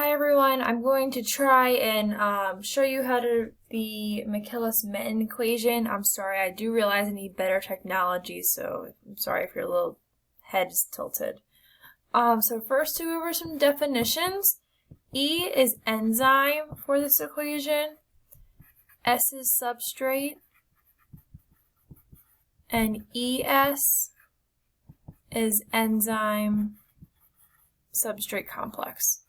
Hi everyone, I'm going to try and show you how to the Michaelis-Menten equation. I'm sorry, I do realize I need better technology, so I'm sorry if your little head is tilted. So first to go over some definitions. E is enzyme for this equation, S is substrate, and ES is enzyme substrate complex.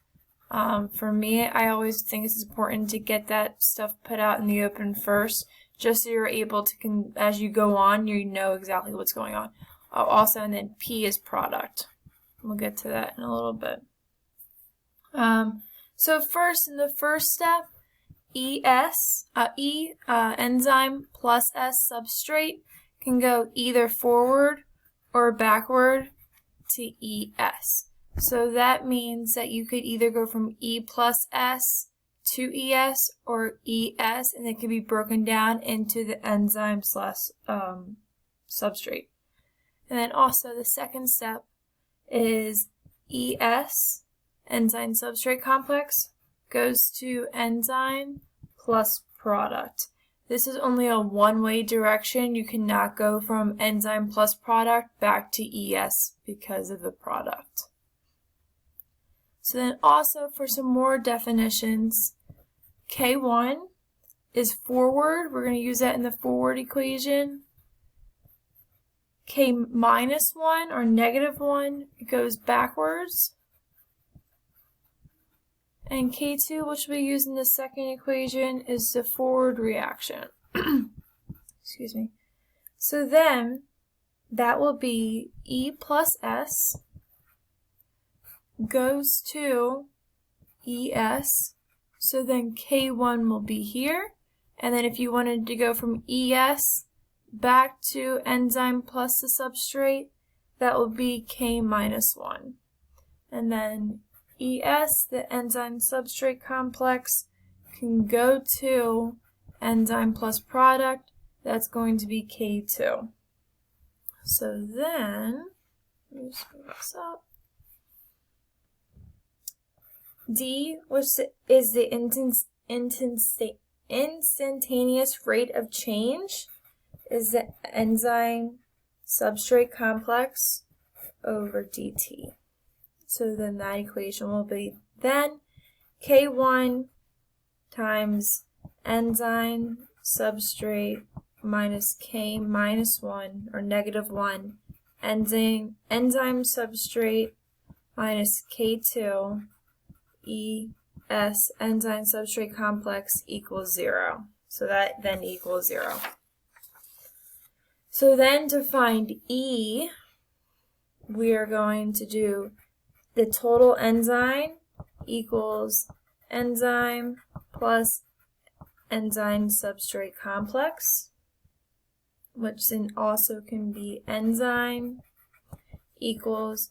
For me, I always think it's important to get that stuff put out in the open first, just so you're able to, as you go on, you know exactly what's going on. Also, and then P is product. We'll get to that in a little bit. So first, in the first step, enzyme plus S substrate can go either forward or backward to ES. So that means that you could either go from E plus S to ES or ES, and it can be broken down into the enzyme slash substrate. And then also the second step is ES, enzyme substrate complex, goes to enzyme plus product. This is only a one-way direction. You cannot go from enzyme plus product back to ES because of the product. So then also for some more definitions, K1 is forward. We're going to use that in the forward equation. K minus 1 or negative 1 goes backwards. And K2, which we use in the second equation, is the forward reaction. Excuse me. So then that will be E plus S goes to ES, so then K1 will be here, and then if you wanted to go from ES back to enzyme plus the substrate, that will be K minus 1. And then ES, the enzyme substrate complex, can go to enzyme plus product, that's going to be K2. So then, let me just move this up. D, which is the instantaneous rate of change, is the enzyme substrate complex over dt. So then that equation will be then K1 times enzyme substrate minus K minus 1 or negative 1 enzyme substrate minus K2 ES enzyme substrate complex equals 0. So that then equals 0. So then to find E, we are going to do the total enzyme equals enzyme plus enzyme substrate complex, which then also can be enzyme equals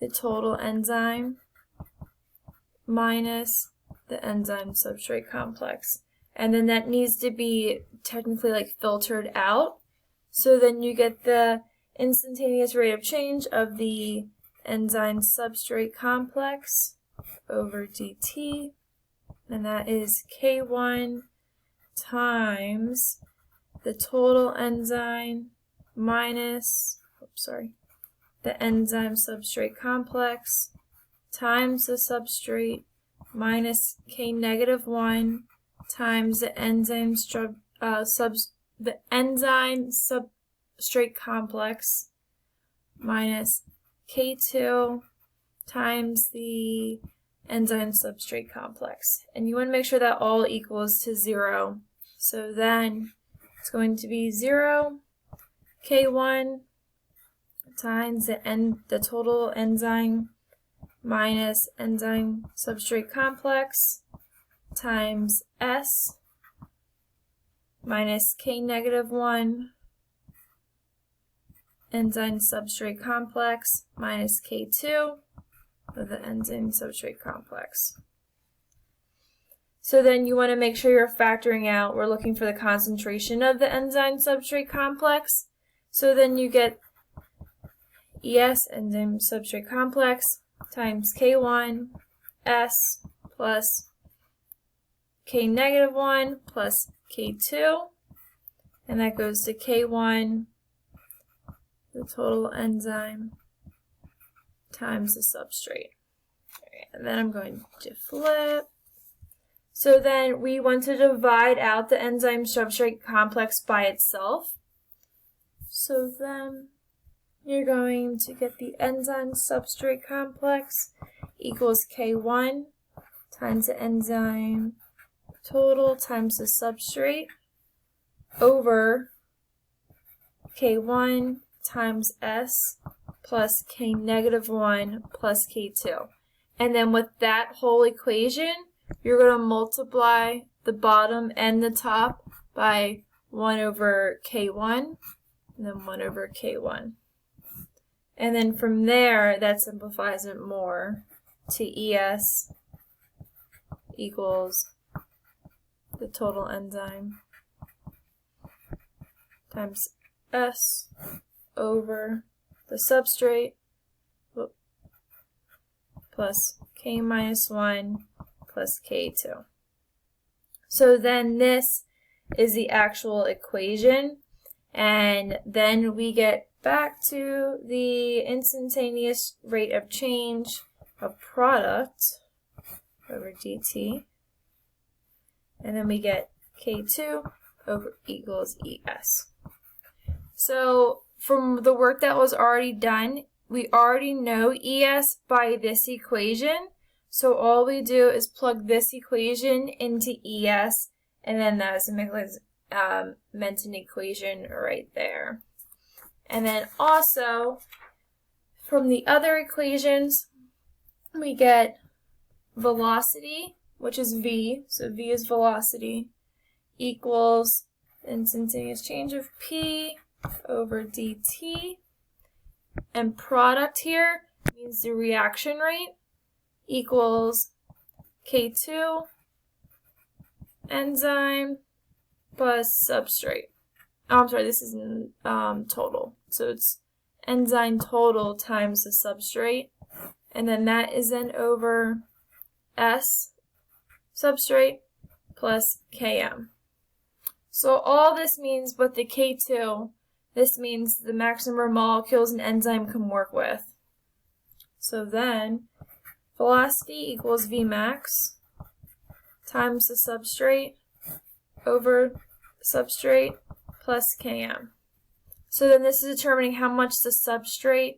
the total enzyme minus the enzyme substrate complex. And then that needs to be technically like filtered out. So then you get the instantaneous rate of change of the enzyme substrate complex over dt. And that is K1 times the total enzyme minus, the enzyme substrate complex times the substrate minus K negative 1 times the enzyme substrate complex minus K2 times the enzyme substrate complex. And you want to make sure that all equals to 0. So then it's going to be 0 K1 times the total enzyme minus enzyme substrate complex times S minus K negative 1 enzyme substrate complex minus K2 of the enzyme substrate complex. So then you want to make sure you're factoring out, we're looking for the concentration of the enzyme substrate complex. So then you get ES enzyme substrate complex times K1 S plus K-1 plus K2, and that goes to K1, the total enzyme, times the substrate. And then I'm going to flip. So then we want to divide out the enzyme substrate complex by itself. So then you're going to get the enzyme substrate complex equals K1 times the enzyme total times the substrate over K1 times S plus K-1 plus K2. And then with that whole equation, you're going to multiply the bottom and the top by 1 over K1 and then 1 over K1. And then from there, that simplifies it more to ES equals the total enzyme times S over the substrate plus K-1 plus K2. So then this is the actual equation, and then we get back to the instantaneous rate of change of product over dt, and then we get K2 over equals ES. So from the work that was already done, we already know ES by this equation. So all we do is plug this equation into ES, and then that's the Michaelis-Menten equation right there. And then also, from the other equations, we get velocity, which is V, so V is velocity, equals instantaneous change of P over dt, and product here means the reaction rate equals K2 enzyme plus substrate. Oh, I'm sorry, this is total. So it's enzyme total times the substrate, and then that is then over S substrate plus Km. So all this means with the K2, this means the maximum molecules an enzyme can work with. So then velocity equals Vmax times the substrate over substrate plus Km. So then this is determining how much substrate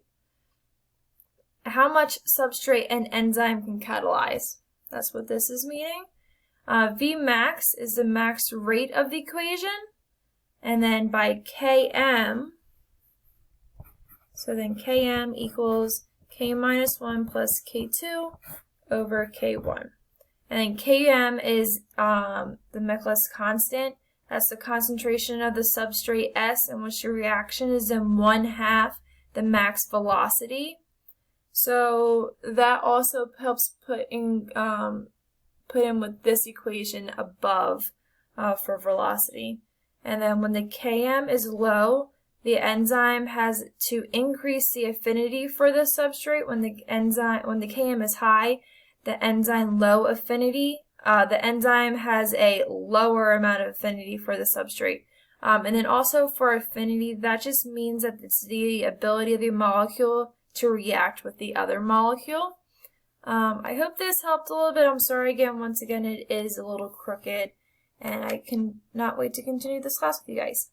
an enzyme can catalyze. That's what this is meaning. Vmax is the max rate of the equation, and then by Km, so then Km equals K-1 plus K2 over K1. And then Km is the Michaelis constant. That's the concentration of the substrate S in which the reaction is in 1/2 the max velocity. So that also helps put in with this equation above for velocity. And then when the Km is low, the enzyme has to increase the affinity for the substrate. When the Km is high, the enzyme low affinity. The enzyme has a lower amount of affinity for the substrate. And then also for affinity, that just means that it's the ability of the molecule to react with the other molecule. I hope this helped a little bit. I'm sorry again, once again, it is a little crooked, and I cannot wait to continue this class with you guys.